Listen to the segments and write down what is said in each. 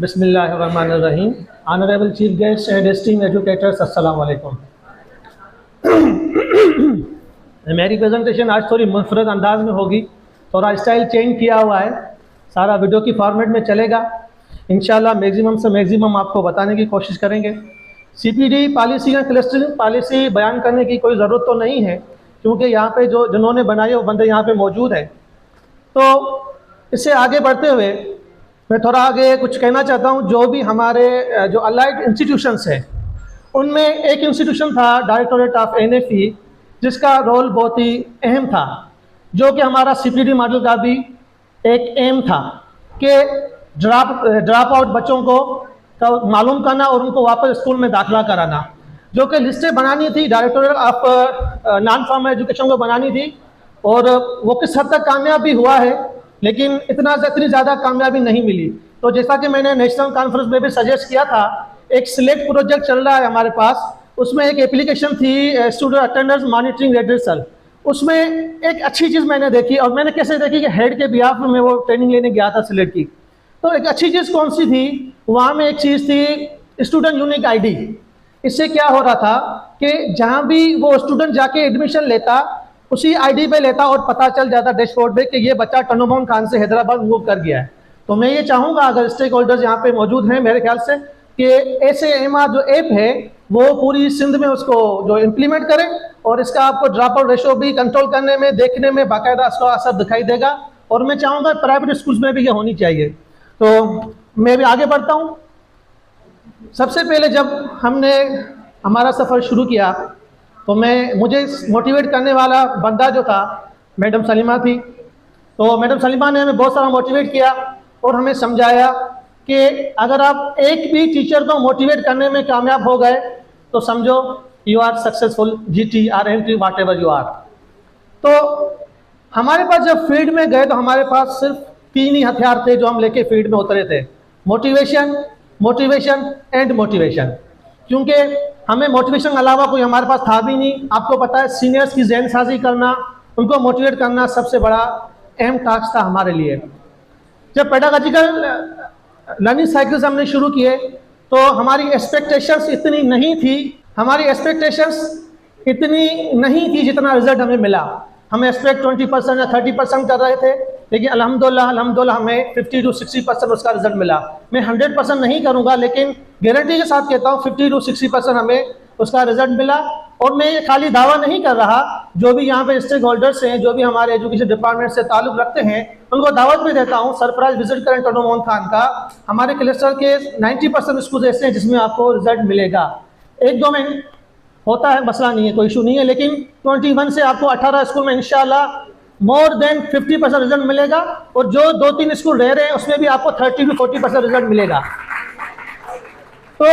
बिस्मिल्लाहिर्रहमानिर्रहीम। Honourable chief guest and esteemed educators, अस्सलाम वालेकुम। मेरी प्रेजेंटेशन आज थोड़ी मुनफरद अंदाज में होगी, थोड़ा स्टाइल चेंज किया हुआ है, सारा वीडियो की फॉर्मेट में चलेगा। इंशाल्लाह मैक्सिमम से मैक्सिमम आपको बताने की कोशिश करेंगे। सीपीडी पॉलिसी या क्लस्टरिंग पॉलिसी बयान करने की कोई ज़रूरत तो नहीं है, क्योंकि यहाँ पे जिन्होंने बनाई वो बंदे यहाँ पे मौजूद हैं। तो इससे आगे बढ़ते हुए मैं थोड़ा आगे कुछ कहना चाहता हूँ। जो भी हमारे जो अलाइड इंस्टीट्यूशंस हैं, उनमें एक इंस्टीट्यूशन था डायरेक्टोरेट ऑफ एनएफई, जिसका रोल बहुत ही अहम था, जो कि हमारा सीपीडी मॉडल का भी एक एम था कि ड्रॉप आउट बच्चों को मालूम करना और उनको वापस स्कूल में दाखिला कराना। जो कि लिस्टें बनानी थी, directorate of non formal education को बनानी थी, और वो किस हद तक कामयाब भी हुआ है, लेकिन इतनी ज़्यादा कामयाबी नहीं मिली। तो जैसा कि मैंने नेशनल कॉन्फ्रेंस में भी सजेस्ट किया था, एक सिलेक्ट प्रोजेक्ट चल रहा है हमारे पास, उसमें एक एप्लीकेशन थी स्टूडेंट अटेंडेंस मॉनिटरिंग रेड्रेसल। उसमें एक अच्छी चीज़ मैंने देखी, और मैंने कैसे देखी कि हेड के बिहाफ में मैं वो ट्रेनिंग लेने गया था सिलेक्ट की। तो एक अच्छी चीज़ कौन सी थी, वहाँ में एक चीज़ थी स्टूडेंट यूनिक आईडी। इससे क्या हो रहा था कि जहाँ भी वो स्टूडेंट जाके एडमिशन लेता, उसी आईडी पे लेता और पता चल जाता डैशबोर्ड पे कि ये बच्चा टनोमोन खान से हैदराबाद मूव कर गया है। तो मैं ये चाहूँगा, अगर स्टेक होल्डर्स यहाँ पे मौजूद हैं मेरे ख्याल से, कि ऐसे एमआर जो ऐप है वो पूरी सिंध में उसको जो इम्प्लीमेंट करें, और इसका आपको ड्रॉप आउट रेशो भी कंट्रोल करने में, देखने में बाकायदा इसका असर दिखाई देगा। और मैं चाहूँगा प्राइवेट स्कूल्स में भी ये होनी चाहिए। तो मैं भी आगे बढ़ता हूँ। सबसे पहले जब हमने हमारा सफ़र शुरू किया, तो मुझे मोटिवेट करने वाला बंदा जो था मैडम सलीमा थी। तो मैडम सलीमा ने हमें बहुत सारा मोटिवेट किया और हमें समझाया कि अगर आप एक भी टीचर को मोटिवेट करने में कामयाब हो गए तो समझो you are successful, GT R entry whatever you are. तो हमारे पास जब फील्ड में गए तो हमारे पास सिर्फ 3 ही हथियार थे जो हम लेके फील्ड में उतरे थे: मोटिवेशन, मोटिवेशन एंड मोटिवेशन। क्योंकि हमें मोटिवेशन अलावा कोई हमारे पास था भी नहीं। आपको पता है, सीनियर्स की ज़हन साजी करना, उनको मोटिवेट करना सबसे बड़ा अहम टास्क था हमारे लिए। जब पेडागॉजिकल लर्निंग साइकिल्स हमने शुरू किए तो हमारी एक्सपेक्टेशंस इतनी नहीं थी, जितना रिजल्ट हमें मिला। हम एक्सपेक्ट 20% या 30% कर रहे थे, लेकिन अल्हम्दुलिल्लाह हमें 50 to 60% उसका रिजल्ट मिला। मैं 100% नहीं करूँगा, लेकिन गारंटी के साथ कहता हूँ 50 to 60% हमें उसका रिजल्ट मिला। और मैं ये खाली दावा नहीं कर रहा, जो भी यहाँ पे स्टेक होल्डर्स हैं, जो भी हमारे एजुकेशन डिपार्टमेंट से ताल्लुक़ रखते हैं, उनको दावत भी देता हूँ, सरप्राइज विजिट करें टनोमोन खान का। हमारे क्लस्टर के 90% स्कूल ऐसे हैं जिसमें आपको रिजल्ट मिलेगा। 1-2 में होता है, मसला नहीं है, कोई इशू नहीं है, लेकिन 21 से आपको 18 स्कूल में इंशाल्लाह मोर देन 50% रिजल्ट मिलेगा। और जो 2-3 स्कूल रह रहे हैं उसमें भी आपको 30 to 40% रिजल्ट मिलेगा। तो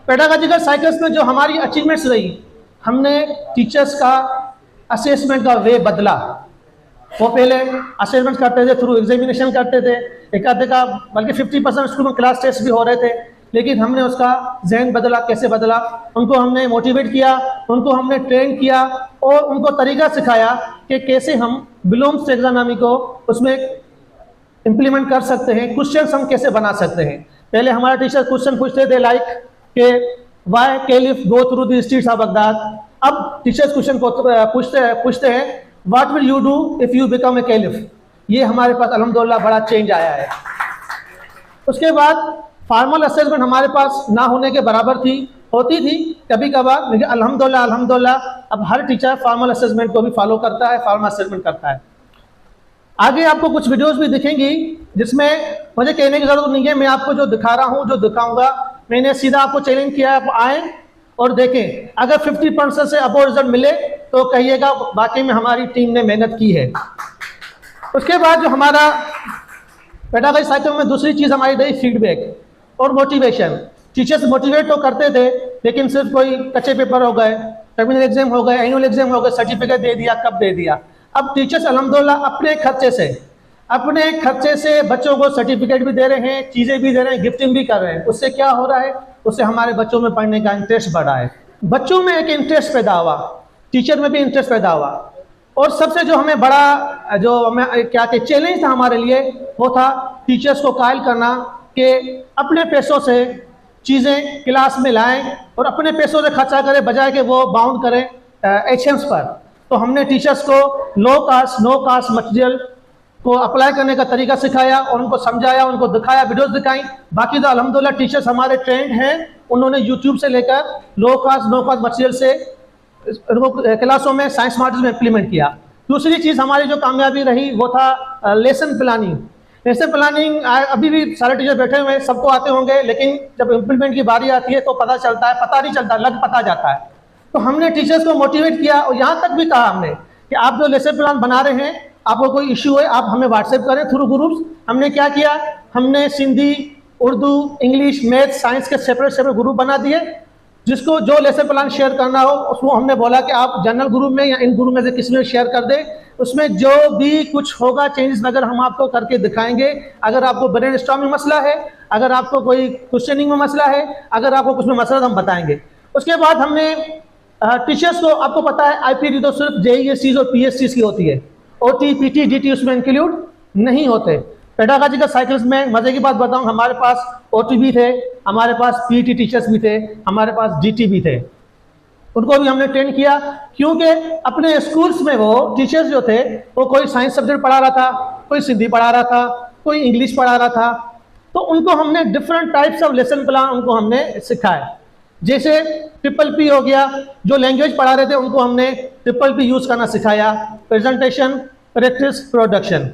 पेडागॉजिकल साइकिल्स में जो हमारी अचीवमेंट्स रही, हमने टीचर्स का असेसमेंट का वे बदला। वो पहले असेसमेंट करते थे, थ्रू एग्जामिनेशन करते थे, एक आधे का, बल्कि 50% स्कूल में क्लास टेस्ट भी हो रहे थे, लेकिन हमने उसका जहन बदला। कैसे बदला? उनको हमने मोटिवेट किया, उनको हमने ट्रेन किया और उनको तरीका सिखाया कि कैसे हम ब्लूम्स टैक्सोनॉमी को उसमें इम्प्लीमेंट कर सकते हैं, क्वेश्चंस हम कैसे बना सकते हैं। पहले हमारे टीचर क्वेश्चन पूछते थे लाइक कि why caliph go through the streets of Baghdad. अब टीचर्स क्वेश्चन को पूछते हैं what will you do if you become a caliph. ये हमारे पास अल्हम्दुलिल्लाह बड़ा चेंज आया है। उसके बाद फॉर्मल असेसमेंट हमारे पास ना होने के बराबर होती थी कभी कभार, लेकिन अल्हम्दुलिल्लाह अब हर टीचर फॉर्मल असेसमेंट को भी फॉलो करता है, फॉर्मल असेसमेंट करता है। आगे आपको कुछ वीडियोस भी दिखेंगी जिसमें मुझे कहने की ज़रूरत नहीं है, मैं आपको जो दिखा रहा हूँ, जो दिखाऊंगा, मैंने सीधा आपको चैलेंज किया है, आप आएँ और देखें। अगर 50% से अबोव रिजल्ट मिले तो कहिएगा वाकई में हमारी टीम ने मेहनत की है। उसके बाद जो हमारा पेडागॉजी साइकिल में दूसरी चीज़ हमारी रही फीडबैक और मोटिवेशन। टीचर्स मोटिवेट तो करते थे, लेकिन सिर्फ कोई कच्चे पेपर हो गए, टर्मिनल एग्जाम हो गए, एनुअल एग्जाम हो गए, सर्टिफिकेट दे दिया, कब दे दिया। अब टीचर्स अल्हम्दुलिल्लाह अपने खर्चे से बच्चों को सर्टिफिकेट भी दे रहे हैं, चीज़ें भी दे रहे हैं, गिफ्टिंग भी कर रहे हैं। उससे क्या हो रहा है? उससे हमारे बच्चों में पढ़ने का इंटरेस्ट बढ़ा है, बच्चों में एक इंटरेस्ट पैदा हुआ, टीचर में भी इंटरेस्ट पैदा हुआ। और सबसे जो हमें बड़ा जो हमें क्या चैलेंज था हमारे लिए, वो था टीचर्स को कायल करना कि अपने पैसों से चीज़ें क्लास में लाएं और अपने पैसों से खर्चा करें, बजाय कि वो बाउंड करें एक्शंस पर। तो हमने टीचर्स को लो कास्ट नो कास्ट मटेरियल को अप्लाई करने का तरीका सिखाया और उनको समझाया, उनको दिखाया, वीडियोस दिखाई। बाकी तो अल्हम्दुलिल्लाह टीचर्स हमारे ट्रेंड हैं, उन्होंने यूट्यूब से लेकर लो कास्ट नो कास्ट मटेरियल से उनको क्लासों में साइंस मॉड्यूल में इम्प्लीमेंट किया। दूसरी चीज़ हमारी जो कामयाबी रही वो था लेसन प्लानिंग। लेसन प्लानिंग अभी भी सारे टीचर बैठे हुए हैं, सबको आते होंगे, लेकिन जब इम्प्लीमेंट की बारी आती है तो पता चलता है, पता नहीं चलता, लग पता जाता है। तो हमने टीचर्स को मोटिवेट किया और यहाँ तक भी कहा हमने कि आप जो लेसन प्लान बना रहे हैं, आपको कोई इशू है आप हमें व्हाट्सएप करें थ्रू ग्रुप्स। हमने क्या किया, हमने Sindhi, Urdu, English, math, science के सेपरेट ग्रुप बना दिए। जिसको जो लेसन प्लान शेयर करना हो उसको हमने बोला कि आप जनरल ग्रुप में या इन ग्रुप में से किसी में शेयर कर दें। उसमें जो भी कुछ होगा चेंजेस वगैरह हम आपको करके दिखाएंगे। अगर आपको ब्रेन स्टॉर्मिंग मसला है, अगर आपको कोई क्वेश्चनिंग में मसला है, अगर आपको कुछ में मसला, हम बताएंगे। उसके बाद हमने टीचर्स को, आपको पता है आईपीडी तो सिर्फ जेईएससी और पीएससी की होती है, ओटी पीटी डीटी उसमें इंक्लूड नहीं होते। पेडागॉजिकल साइकिल्स में मजे की बात बताऊं, हमारे पास ओटी भी थे, हमारे पास पीटी टीचर्स भी थे, हमारे पास डीटी भी थे। उनको भी हमने ट्रेन किया, क्योंकि अपने स्कूल्स में वो टीचर्स जो थे वो कोई साइंस सब्जेक्ट पढ़ा रहा था, कोई सिंधी पढ़ा रहा था, कोई इंग्लिश पढ़ा रहा था। तो उनको हमने different types of lesson plan उनको हमने सिखाया। जैसे ट्रिपल पी हो गया, जो लैंग्वेज पढ़ा रहे थे उनको हमने ट्रिपल पी यूज़ करना सिखाया, प्रेजेंटेशन, प्रैक्टिस, प्रोडक्शन।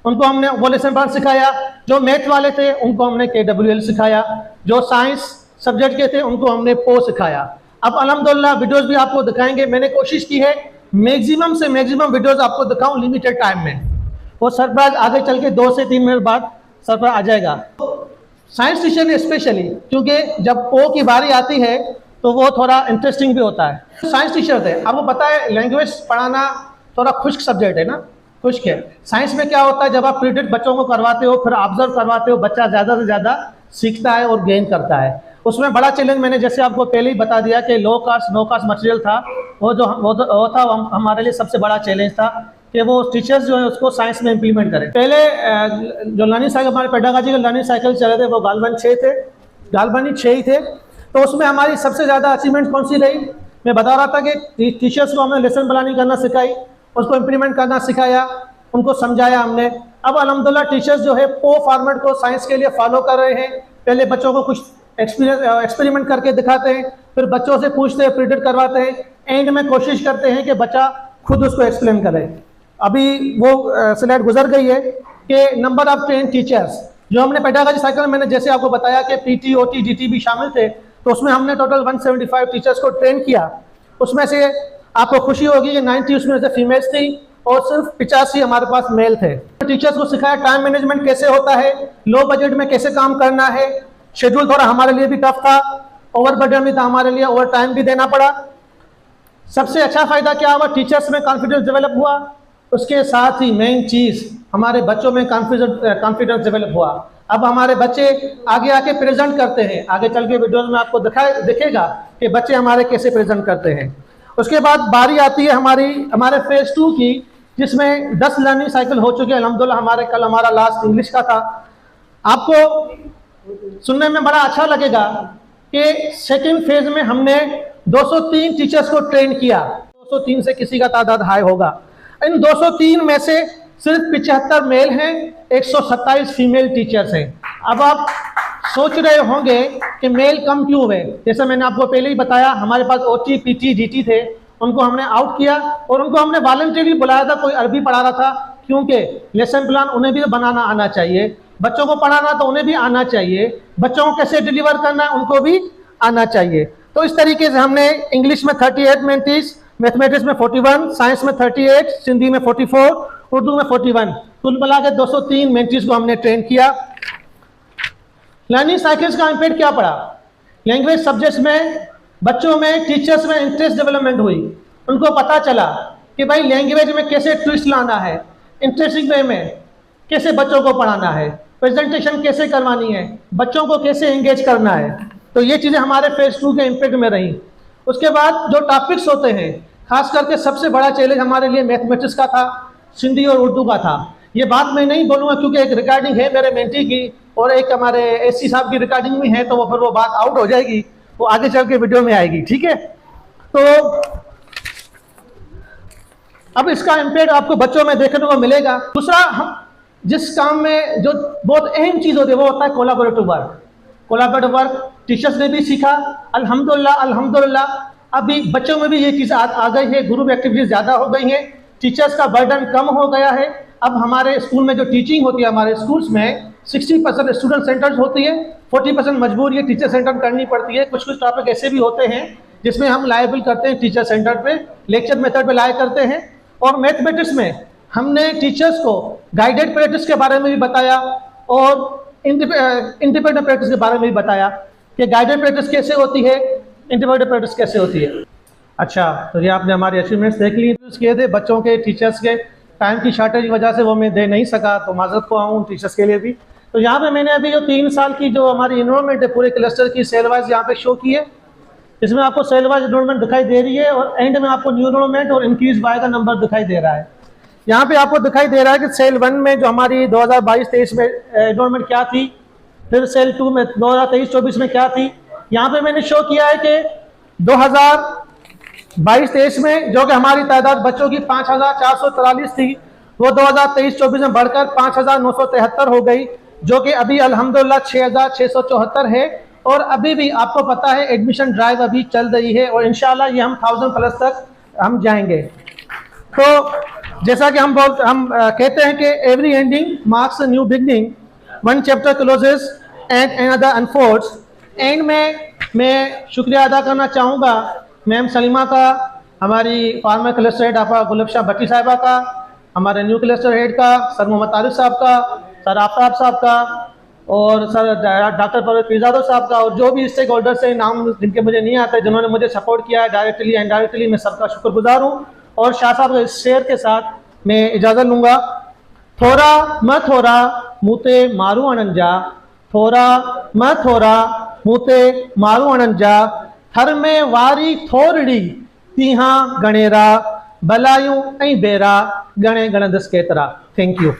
उनको हमने वो लेसन प्लान सिखाया। जो मैथ वाले थे उनको हमने KWL सिखाया, जो साइंस सब्जेक्ट के थे उनको हमने पो सिखाया। अब अल्हम्दुलिल्लाह वीडियोस भी आपको दिखाएंगे। मैंने कोशिश की है मैक्सिमम से मैक्सिमम वीडियोस आपको दिखाऊं लिमिटेड टाइम में। वो सरप्राइज आगे चल के 2 से 3 मिनट बाद सरप्राइज आ जाएगा। साइंस टीचर ने स्पेशली, क्योंकि जब पो की बारी आती है तो वो थोड़ा इंटरेस्टिंग भी होता है। साइंस टीचर थे, आपको पता है लैंग्वेज पढ़ाना थोड़ा खुश्क सब्जेक्ट है ना, खुश्क है। साइंस में क्या होता है, जब आप प्रिडिक्ट बच्चों को करवाते हो, फिर ऑब्जर्व करवाते हो, बच्चा ज़्यादा से ज़्यादा सीखता है और गेन करता है। उसमें बड़ा चैलेंज मैंने जैसे आपको पहले ही बता दिया कि लो कास्ट नो कास्ट मटेरियल था, वो था हमारे लिए सबसे बड़ा चैलेंज था कि वो टीचर्स जो है उसको साइंस में इम्प्लीमेंट करें। पहले जो लर्निंग साइकिल, हमारे पेडागॉजिकल लर्निंग साइकिल चले थे वो गालवानी 6 थे, गालवानी 6 ही थे। तो उसमें हमारी सबसे ज़्यादा अचीवमेंट कौन सी रही, मैं बता रहा था कि टीचर्स को हमने लेसन प्लानिंग करना सिखाई, उसको इम्प्लीमेंट करना सिखाया, उनको समझाया हमने। अब अल्हम्दुलिल्लाह टीचर्स जो है पो फॉर्मेट को साइंस के लिए फॉलो कर रहे हैं। पहले बच्चों को कुछ एक्सपेरिमेंट करके दिखाते हैं, फिर बच्चों से पूछते हैं, प्रिडिक्ट करवाते हैं, एंड में कोशिश करते हैं कि बच्चा खुद उसको एक्सप्लेन करे। अभी वो स्लाइड गुजर गई है कि नंबर ऑफ ट्रेन टीचर्स, जो हमने पेडागॉजी साइकिल में मैंने जैसे आपको बताया कि पीटी ओटी डीटी भी शामिल थे, तो उसमें हमने टोटल 175 टीचर्स को ट्रेन किया। उसमें से आपको खुशी होगी कि 90 उसमें से फीमेल्स थी और सिर्फ 85 हमारे पास मेल थे। टीचर्स को सिखाया टाइम मैनेजमेंट कैसे होता है, लो बजट में कैसे काम करना है। शेड्यूल थोड़ा हमारे लिए भी टफ था, ओवर बजट भी था हमारे लिए, ओवर टाइम भी देना पड़ा। सबसे अच्छा फायदा क्या हुआ, टीचर्स में कॉन्फिडेंस डेवलप हुआ। उसके साथ ही मेन चीज़ हमारे बच्चों में कॉन्फिडेंस डेवलप हुआ। अब हमारे बच्चे आगे आके प्रेजेंट करते हैं, आगे चल के वीडियोज में आपको दिखेगा कि बच्चे हमारे कैसे प्रेजेंट करते हैं। उसके बाद बारी आती है हमारे फेज 2 की, जिसमें 10 लर्निंग साइकिल हो चुके हैं अल्हम्दुलिल्लाह। कल हमारा लास्ट इंग्लिश का था। आपको सुनने में बड़ा अच्छा लगेगा कि सेकंड फेज में हमने 203 टीचर्स को ट्रेन किया। 203 से किसी का तादाद हाई होगा। इन 203 में से सिर्फ 75 मेल हैं, 127 फीमेल टीचर्स हैं। अब आप सोच रहे होंगे कि मेल कम क्यों हुए। जैसे मैंने आपको पहले ही बताया, हमारे पास ओटी पीटी डीटी थे, उनको हमने आउट किया और उनको हमने वॉलंटरी बुलाया था। कोई अरबी पढ़ा रहा था, क्योंकि लेसन प्लान उन्हें भी बनाना आना चाहिए, बच्चों को पढ़ाना तो उन्हें भी आना चाहिए, बच्चों को कैसे डिलीवर करना उनको भी आना चाहिए। तो इस तरीके से हमने इंग्लिश में 38 मेंटीज, मैथमेटिक्स में 41, साइंस में 38, सिंधी में 44, उर्दू में 41, कुल मिला के 203 मेंटीज को हमने ट्रेन किया। लर्निंग साइकिल्स का इम्पैक्ट क्या पड़ा, लैंग्वेज सब्जेक्ट्स में बच्चों में, टीचर्स में इंटरेस्ट डेवलपमेंट हुई। उनको पता चला कि भाई लैंग्वेज में कैसे ट्विस्ट लाना है, इंटरेस्टिंग वे में कैसे बच्चों को पढ़ाना है, प्रेजेंटेशन कैसे करवानी है, बच्चों को कैसे एंगेज करना है। तो ये चीज़ें हमारे फेज 2 के इम्पैक्ट में रही। उसके बाद जो टॉपिक्स होते हैं, खास करके सबसे बड़ा चैलेंज हमारे लिए मैथमेटिक्स का था, सिंधी और उर्दू का था। ये बात मैं नहीं बोलूँगा क्योंकि एक रिकॉर्डिंग है मेरे मेंटी की और एक हमारे एससी साहब की रिकॉर्डिंग भी है, तो वो फिर वो बात आउट हो जाएगी, वो आगे चल के वीडियो में आएगी, ठीक है। तो अब इसका इम्पैक्ट आपको बच्चों में देखने को मिलेगा। दूसरा, हम जिस काम में जो बहुत अहम चीज़ होती है वो होता है collaborative work. Collaborative work teachers ने भी सीखा, अल्हम्दुलिल्लाह अल्हम्दुलिल्लाह। अभी बच्चों में भी ये चीज़ आ गई है, ग्रुप एक्टिविटीज ज़्यादा हो गई हैं, टीचर्स का बर्डन कम हो गया है। अब हमारे स्कूल में जो टीचिंग होती है, हमारे स्कूल्स में 60% स्टूडेंट सेंटर्स होती है, 40% मजबूर ये टीचर सेंटर करनी पड़ती है। कुछ कुछ टॉपिक ऐसे भी होते हैं जिसमें हम लायबल करते हैं टीचर सेंटर पे, लेक्चर मेथड पे लाया करते हैं। और मैथमेटिक्स में हमने टीचर्स को गाइडेड प्रैक्टिस के बारे में भी बताया और इंडिपेंडेंट प्रैक्टिस के बारे में भी बताया कि गाइडेड प्रैक्टिस कैसे होती है, इंडिपेंडेंट प्रैक्टिस कैसे होती है। अच्छा, तो ये आपने हमारे अचीवमेंट्स देख लिए किए थे। बच्चों के टीचर्स के टाइम की शॉर्टेज की वजह से वो मैं दे नहीं सका, तो माजरत को आऊँ टीचर्स के लिए भी। तो यहाँ पे मैंने अभी जो 3 साल की जो हमारी इनरोलमेंट है पूरे क्लस्टर की सेल वाइज यहाँ पे शो की है। इसमें आपको सेल वाइज इनरोलमेंट दिखाई दे रही है और एंड में आपको न्यू इनरोलमेंट और इंक्रीज बाय का नंबर दिखाई दे रहा है। यहाँ पे आपको दिखाई दे रहा है कि सेल 1 में जो हमारी 2022-23 में इनरोलमेंट क्या थी, फिर सेल 2 में 2023-24 में क्या थी। यहाँ पे मैंने शो किया है कि 2022-23 में जो कि हमारी तादाद बच्चों की 5443 थी, वो 2023-24 में बढ़कर 5973 हो गई, जो कि अभी अल्हम्दुलिल्लाह 6674 है। और अभी भी आपको पता है एडमिशन ड्राइव अभी चल रही है और इंशाल्लाह ये हम 1000 प्लस तक हम जाएंगे। तो जैसा कि हम कहते हैं कि every ending marks a new beginning, one chapter closes and another unfolds. End में मैं शुक्रिया अदा करना चाहूँगा मैम सलीमा का, हमारी फार्मर क्लस्टर हेड आपा गुलबशाह भट्टी साहिबा का, हमारे न्यू क्लस्टर हेड का सर मोहम्मद तारिक साहब का, सर आफ्ताब साहब का और सर डॉक्टर परवेज पीरजादा साहब का, और जो भी स्टेक होल्डर्स हैं नाम जिनके मुझे नहीं आते, जिन्होंने मुझे सपोर्ट किया है डायरेक्टली एंड इनडायरेक्टली, मैं सबका शुक्रगुजार हूँ। और शाह साहब के इस शेर के साथ मैं इजाज़त लूँगा। थोड़ा म थोड़ा मुते मारू अनंजा, थोड़ा म थोड़ा मुते मारू अनंजा, थर में वारी थोरड़ी तीहा गणेरा, भलायूं ऐं बेरा गणे गणदस केतरा। Thank you.